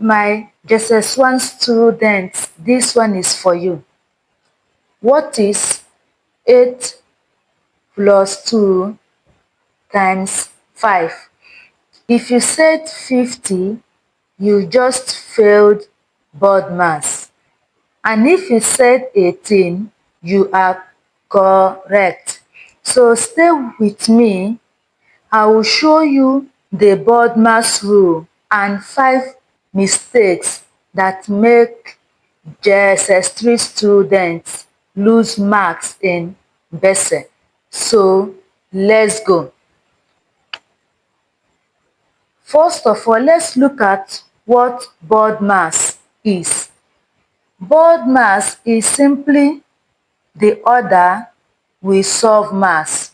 My JSS1 students, this one is for you. What is 8 plus 2 times 5? If you said 50, you just failed BODMAS. And if you said 18, you are correct. So stay with me. I will show you the BODMAS rule and 5 mistakes that make JSS3 students lose marks in BESE. So let's go. First of all, let's look at what BODMAS is. BODMAS is simply the order we solve maths.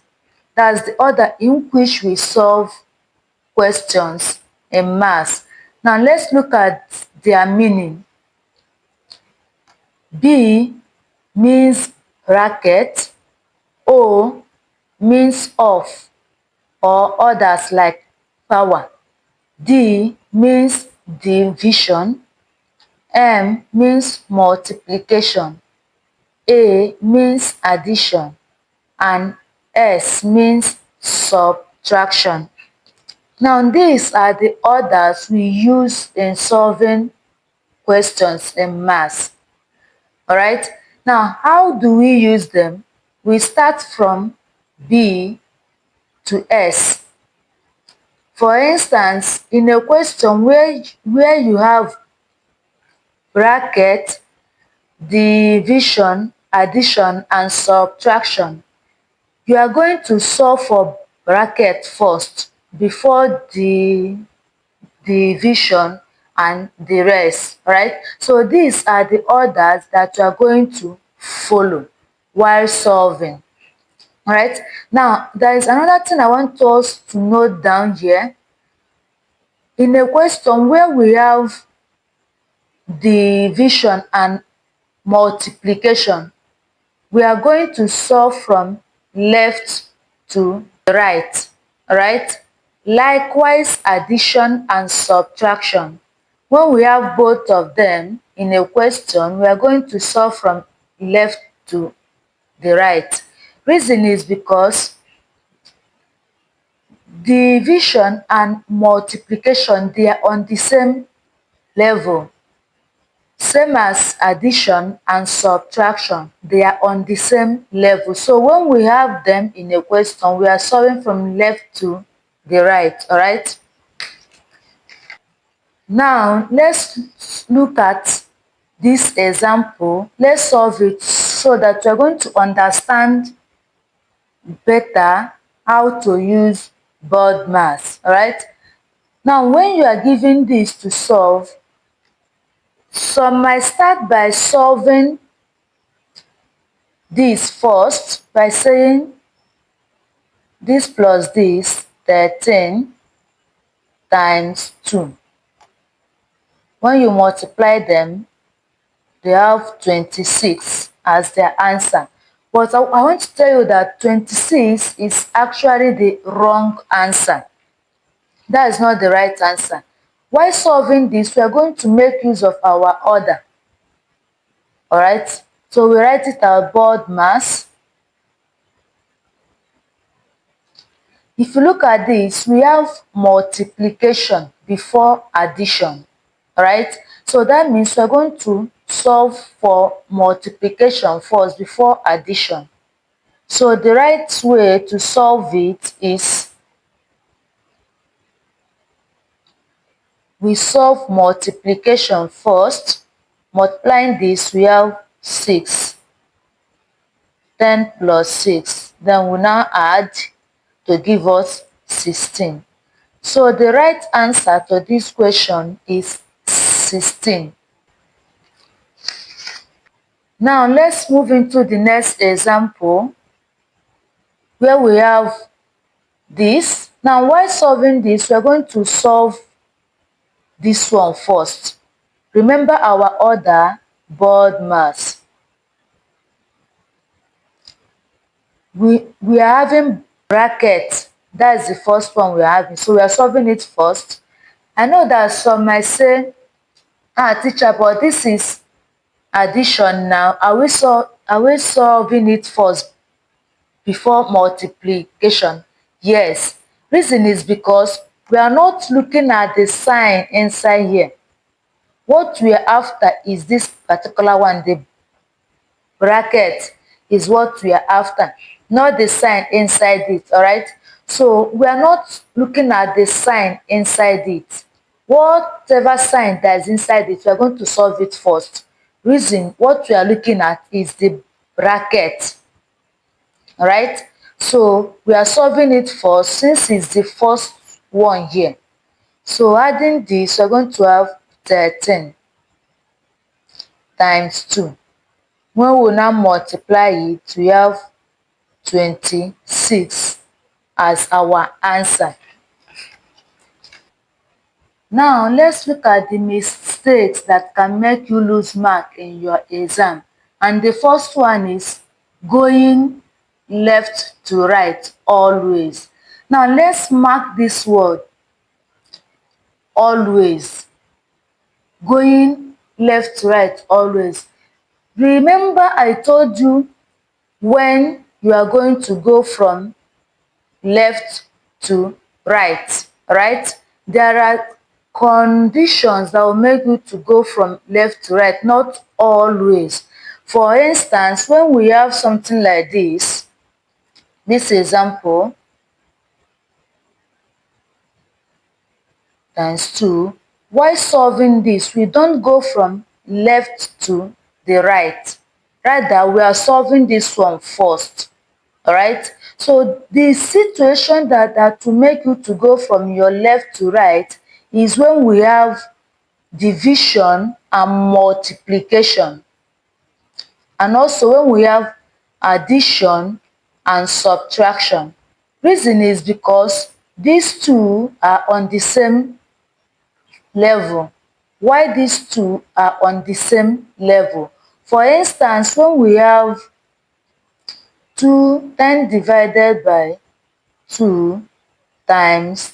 That's the order in which we solve questions in maths. Now let's look at their meaning. B means bracket, O means off or others like power, D means division, M means multiplication, A means addition, and S means subtraction. Now these are the orders we use in solving questions in maths. Alright, now how do we use them? We start from B to S. For instance, in a question where you have bracket, division, addition and subtraction, you are going to solve for bracket first before the division and the rest, right? So these are the orders that you are going to follow while solving. Alright, now there is another thing I want us to note down here. In a question where we have division and multiplication, we are going to solve from left to right. Alright, likewise addition and subtraction. When we have both of them in a question, we are going to solve from left to the right. Reason is because division and multiplication, they are on the same level. Same as addition and subtraction, they are on the same level. So when we have them in a question, we are solving from left to the right, alright? Now let's look at this example. Let's solve it so that we are going to understand better how to use BODMAS, alright? Now when you are given this to solve, some might start by solving this first by saying this plus this 13 times 2. When you multiply them, they have 26 as their answer. But I want to tell you that 26 is actually the wrong answer. That is not the right answer. While solving this, we are going to make use of our order. Alright, so we write it out BODMAS. If you look at this, we have multiplication before addition. Alright, so that means we are going to solve for multiplication first before addition. So the right way to solve it is we solve multiplication first. Multiplying this, we have 6. 10 plus 6. Then we now add to give us 16. So the right answer to this question is 16. Now let's move into the next example where we have this. Now while solving this, we are going to solve this one first. Remember our order, BODMAS. We are having bracket. That is the first one we are having. So we are solving it first. I know that some might say Teacher, but this is addition now. Are we solving it first before multiplication? Yes. Reason is because we are not looking at the sign inside here. What we are after is this particular one, the bracket is what we are after, not the sign inside it, all right? So we are not looking at the sign inside it. Whatever sign that is inside it, we are going to solve it first. Reason, what we are looking at is the bracket, all right? So we are solving it first since it's the first one here. So adding this, we're going to have 13 times 2. When we now multiply it, we have 26 as our answer. Now let's look at the mistakes that can make you lose mark in your exam. And the first one is going left to right always. Now let's mark this word always. Going left to right always. Remember I told you when you are going to go from left to right, right? There are conditions that will make you to go from left to right, not always. For instance, when we have something like this example, times 2, while solving this, we don't go from left to the right. Rather, we are solving this one first. Alright, so the situation that will make you to go from your left to right is when we have division and multiplication, and also when we have addition and subtraction. Reason is because these two are on the same level. Why these two are on the same level? For instance, when we have 10 divided by 2 times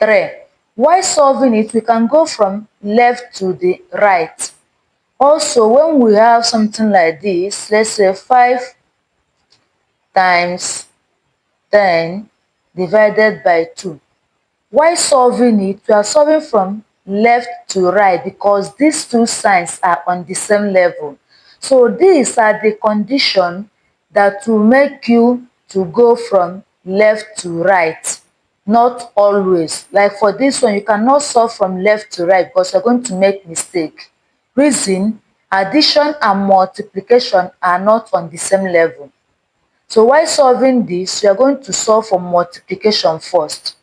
3. While solving it, we can go from left to the right. Also, when we have something like this, let's say 5 times 10 divided by 2. While solving it, we are solving from left to right because these two signs are on the same level. So these are the conditions that will make you to go from left to right, not always. Like for this one, you cannot solve from left to right because you're going to make mistake. Reason, addition and multiplication are not on the same level. So while solving this, you are going to solve for multiplication first.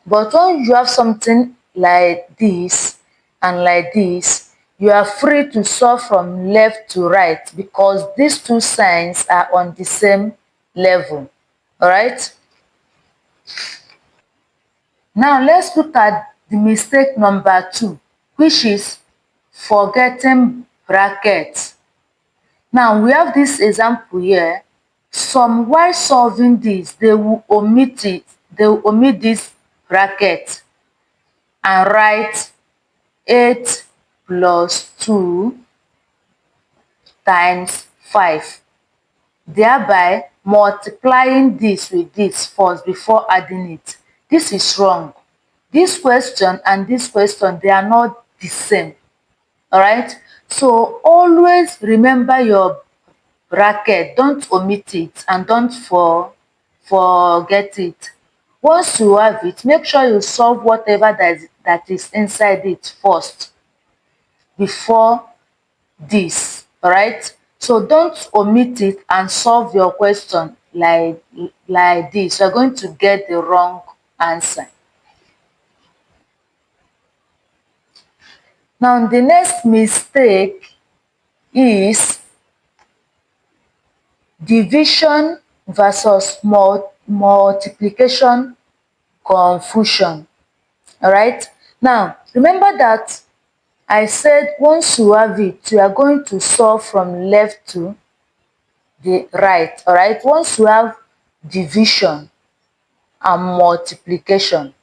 But when you have something like this and like this, you are free to solve from left to right because these two signs are on the same level. Alright? Now let's look at the mistake number 2, which is forgetting brackets. Now we have this example here. Some, while solving this, they will omit it. They will omit this bracket and write 8 plus 2 times 5, thereby multiplying this with this first before adding it. This is wrong. This question and this question, they are not the same. Alright? So always remember your bracket. Don't omit it and don't forget it. Once you have it, make sure you solve whatever that is inside it first before this. Alright? So don't omit it and solve your question like this. You're going to get the wrong answer. Now the next mistake is division versus multiplication confusion. Alright? Now remember that I said once you have it, you are going to solve from left to the right. Alright? Once you have division and multiplication,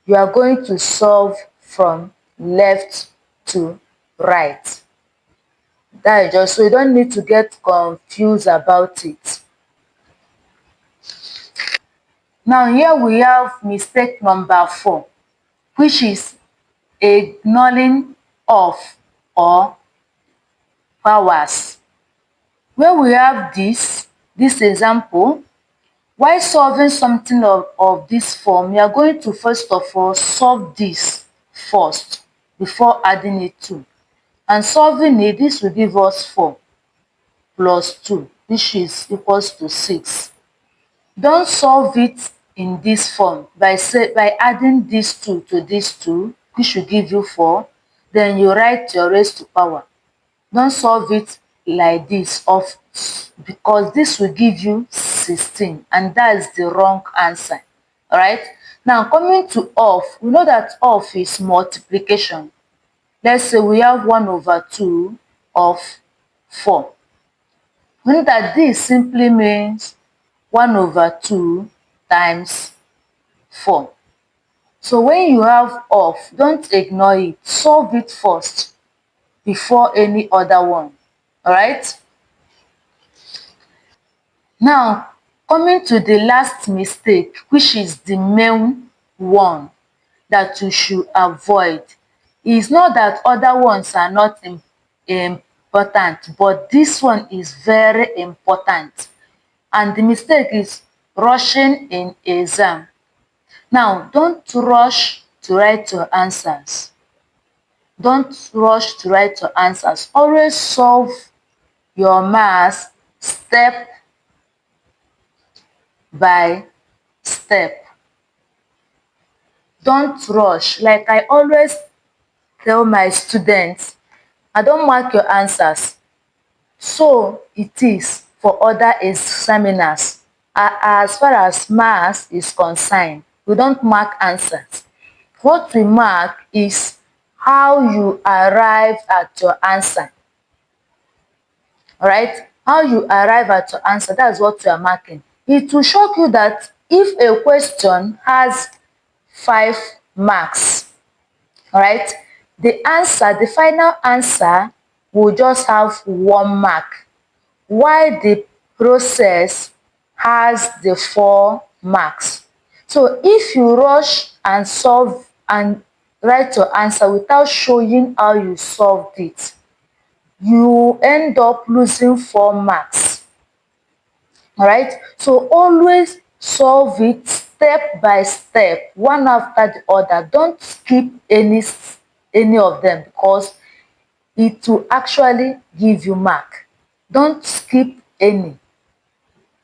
you are going to solve from left to right. That is just so you don't need to get confused about it. Now here we have mistake number 4, which is ignoring off or powers. When we have this example, while solving something of this form, you are going to first of all solve this first before adding it to. And solving it, this will give us 4 plus 2, which is equals to 6. Don't solve it in this form by adding this 2 to this 2, which will give you 4. Then you write your raised to power. Don't solve it like this because this will give you 16, and that is the wrong answer. Alright. Now coming to off, we know that off is multiplication. Let's say we have 1/2 of 4. We know that this simply means 1/2 times 4. So when you have off, don't ignore it. Solve it first before any other one. Alright? Now, coming to the last mistake, which is the main one that you should avoid. It's not that other ones are not important, but this one is very important. And the mistake is rushing in exam. Now, don't rush to write your answers. Don't rush to write your answers. Always solve your maths step by step. Don't rush. Like I always tell my students, I don't mark your answers. So it is for other examiners. As far as maths is concerned, we don't mark answers. What we mark is how you arrive at your answer. Alright? How you arrive at your answer, that's what you are marking. It will shock you that if a question has 5 marks, alright, the final answer will just have 1 mark, while the process has the 4 marks. So if you rush and solve and write your answer without showing how you solved it, you end up losing 4 marks. Alright, so always solve it step by step, one after the other. Don't skip any of them because it will actually give you mark. Don't skip any.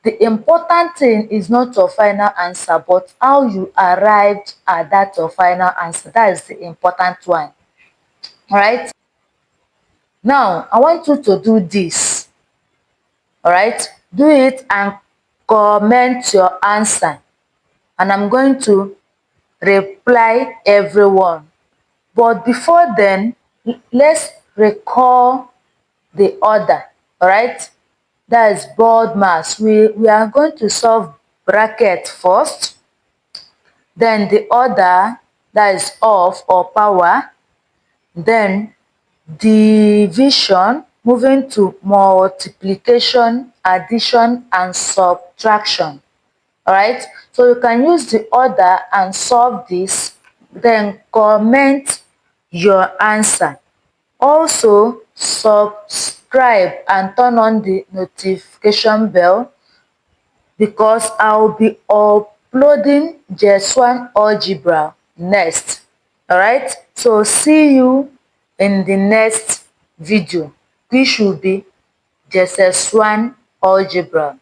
The important thing is not your final answer, but how you arrived at that your final answer. That is the important one. Alright. Now I want you to do this. Alright, do it and comment your answer, and I'm going to reply everyone. But before then, let's recall the order. Alright, that is BODMAS. We are going to solve bracket first, then the order, that is off or power, then division, moving to multiplication, addition, and subtraction. Alright, so you can use the order and solve this, then comment your answer. Also, subscribe and turn on the notification bell because I'll be uploading JS1 algebra next. Alright, so see you in the next video, which should be JS1 algebra.